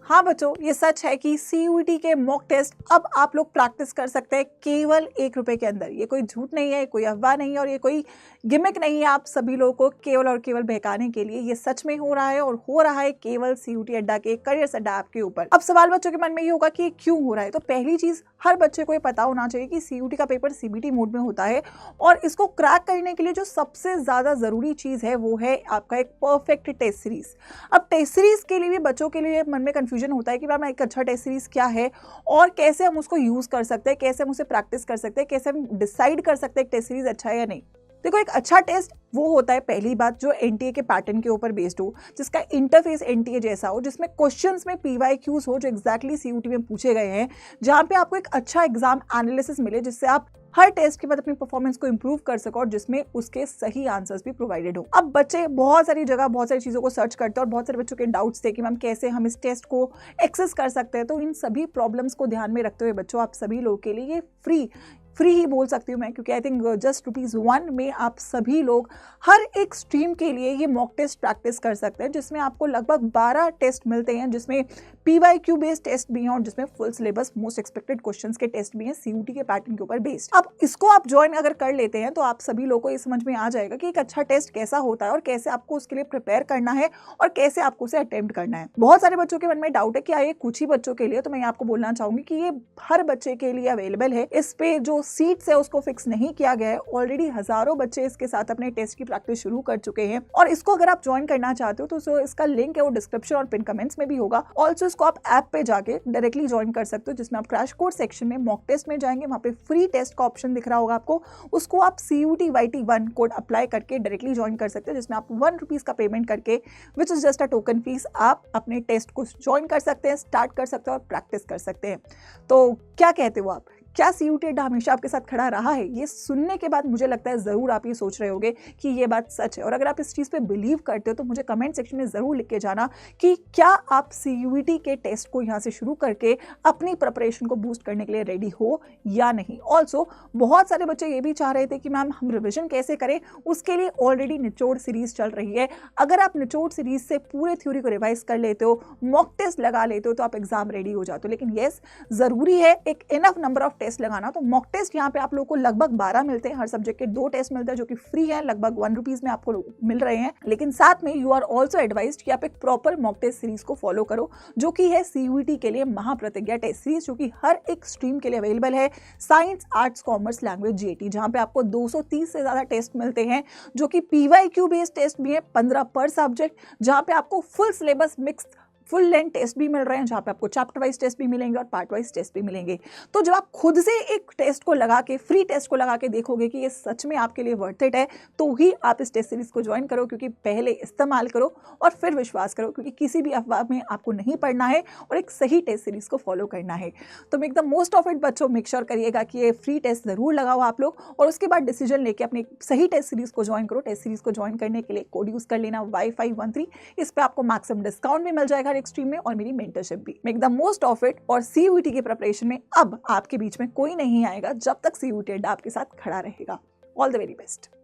हाँ बच्चों, ये सच है कि CUET के मॉक टेस्ट अब आप लोग प्रैक्टिस कर सकते हैं केवल ₹1 के अंदर। ये कोई झूठ नहीं है, कोई अफवाह नहीं है और ये कोई गिमिक नहीं है आप सभी लोगों को केवल और केवल बहकाने के लिए। ये सच में हो रहा है और हो रहा है केवल CUET अड्डा के करियर्स अड्डा ऐप के ऊपर। अब सवाल बच्चों के मन में ये होगा कि क्यों हो रहा है। तो पहली चीज हर बच्चे को ये पता होना चाहिए कि CUET का पेपर CBT मोड में होता है और इसको क्रैक करने के लिए जो सबसे ज्यादा जरूरी चीज है वो है आपका एक परफेक्ट टेस्ट सीरीज। अब टेस्ट सीरीज के लिए भी बच्चों के लिए मन में कंफ्यूजन होता है कि मैम एक अच्छा टेस्ट सीरीज क्या है और कैसे हम उसको यूज कर सकते हैं, कैसे हम उसे प्रैक्टिस कर सकते हैं, कैसे हम डिसाइड कर सकते हैं टेस्ट सीरीज अच्छा है या नहीं। देखो, एक अच्छा टेस्ट वो होता है पहली बात जो NTA के पैटर्न के ऊपर बेस्ड हो, जिसका इंटरफेस NTA जैसा हो, जिसमें क्वेश्चंस में PYQs हो जो एग्जैक्टली CUET में पूछे गए हैं, जहां पे आपको एक अच्छा एग्जाम एनालिसिस मिले जिससे आप हर टेस्ट के बाद अपनी परफॉर्मेंस को इंप्रूव कर सको और जिसमें उसके सही आंसर्स भी प्रोवाइडेड हो। अब बच्चे बहुत सारी जगह बहुत सारी चीज़ों को सर्च करते हैं और बहुत सारे बच्चों के डाउट्स थे कि मैम कैसे हम इस टेस्ट को एक्सेस कर सकते हैं। तो इन सभी प्रॉब्लम्स को ध्यान में रखते हुए बच्चों आप सभी लोगों के लिए ये फ्री ही बोल सकती हूँ मैं, क्योंकि आई थिंक जस्ट ₹1 में आप सभी लोग हर एक स्ट्रीम के लिए ये मॉक टेस्ट प्रैक्टिस कर सकते हैं, जिसमें आपको लगभग 12 टेस्ट मिलते हैं, जिसमें PYQ बेस्ड टेस्ट भी हैं और जिसमें full syllabus most expected questions के टेस्ट भी हैं CUET के पैटर्न के ऊपर बेस्ड। अब इसको आप ज्वाइन अगर कर लेते हैं तो आप सभी लोगों को ये समझ में आ जाएगा कि एक अच्छा टेस्ट कैसा होता है और कैसे आपको उसके लिए प्रिपेयर करना है और कैसे आपको उसे अटेम्प्ट करना है। बहुत सारे बच्चों के मन में डाउट है कि ये कुछ ही बच्चों के लिए, तो मैं आपको बोलना चाहूंगी कि ये हर बच्चे के लिए अवेलेबल है। इस पे जो सीट्स है उसको फिक्स नहीं किया गया है। ऑलरेडी हजारों बच्चे इसके साथ अपने टेस्ट की प्रैक्टिस शुरू कर चुके हैं और इसको अगर आप ज्वाइन करना चाहते हो तो जो इसका लिंक है वो डिस्क्रिप्शन और पिन कमेंट्स में भी होगा। ऑल्सो इसको आप ऐप पे जाके डायरेक्टली ज्वाइन कर सकते हो, जिसमें आप क्रैश कोर्स सेक्शन में मॉक टेस्ट में जाएंगे, वहां पे फ्री टेस्ट का ऑप्शन दिख रहा होगा आपको, उसको आप CUET-YT1 कोड अप्लाई करके डायरेक्टली ज्वाइन कर सकते हो, जिसमें आप ₹1 का पेमेंट करके which is just a token fees आप अपने टेस्ट को ज्वाइन कर सकते हैं, स्टार्ट कर सकते हो और प्रैक्टिस कर सकते हैं। तो क्या कहते हो आप, क्या CUET अड्डा हमेशा आपके साथ खड़ा रहा है? ये सुनने के बाद मुझे लगता है जरूर आप ये सोच रहे होंगे कि ये बात सच है और अगर आप इस चीज पे बिलीव करते हो तो मुझे कमेंट सेक्शन में जरूर लिख के जाना कि क्या आप CUET के टेस्ट को यहाँ से शुरू करके अपनी प्रिपरेशन को बूस्ट करने के लिए रेडी हो या नहीं। ऑल्सो बहुत सारे बच्चे ये भी चाह रहे थे कि मैम हम रिविजन कैसे करें, उसके लिए ऑलरेडी निचोड़ सीरीज चल रही है। अगर आप निचोड़ सीरीज से पूरे थ्योरी को रिवाइज कर लेते हो, मॉक टेस्ट लगा लेते हो तो आप एग्जाम रेडी हो जाते हो। लेकिन यस, जरूरी है एक इनफ नंबर ऑफ टेस्ट लगाना। तो मॉक टेस्ट यहाँ पे आप लोगों को लगभग 12 मिलते हैं, हर सब्जेक्ट के 2 टेस्ट मिलते हैं जो कि फ्री है, लगभग ₹1 में आपको मिल रहे हैं। लेकिन साथ में यू आर ऑल्सो एडवाइज्ड कि आप एक प्रॉपर मॉक टेस्ट सीरीज को फॉलो करो, जो कि है CUET के लिए महाप्रतिज्ञा टेस्ट सीरीज, जो कि हर एक स्ट्रीम के लिए अवेलेबल है। Science, arts, commerce, language, GAT, जहां पे आपको 230 से ज्यादा टेस्ट मिलते हैं, जो कि PYQ बेस्ड टेस्ट भी है 15 पर सब्जेक्ट, जहां पे आपको full syllabus mix full length test भी मिल रहे हैं, जहाँ पे आपको चैप्टर वाइज टेस्ट भी मिलेंगे और पार्ट वाइज टेस्ट भी मिलेंगे। तो जब आप खुद से एक टेस्ट को लगा के, फ्री टेस्ट को लगा के देखोगे कि ये सच में आपके लिए वर्थ इट है, तो ही आप इस टेस्ट सीरीज को ज्वाइन करो। क्योंकि पहले इस्तेमाल करो और फिर विश्वास करो, क्योंकि किसी भी अफवाह में आपको नहीं पड़ना है और एक सही टेस्ट सीरीज को फॉलो करना है। तो make the most of it बच्चों, मेक श्योर करिएगा कि ये फ्री टेस्ट जरूर लगाओ आप लोग और उसके बाद डिसीजन लेके अपनी सही टेस्ट सीरीज को ज्वाइन करो। टेस्ट सीरीज को ज्वाइन करने के लिए कोड यूज कर लेना WiFi13, इस पे आपको मैक्सिमम डिस्काउंट भी मिल जाएगा हर एक स्ट्रीम में और मेरी मेंटरशिप भी। Make the most of it. और CUET की प्रिपरेशन में अब आपके बीच में कोई नहीं आएगा जब तक CUET अड्डा आपके साथ खड़ा रहेगा। All the very best.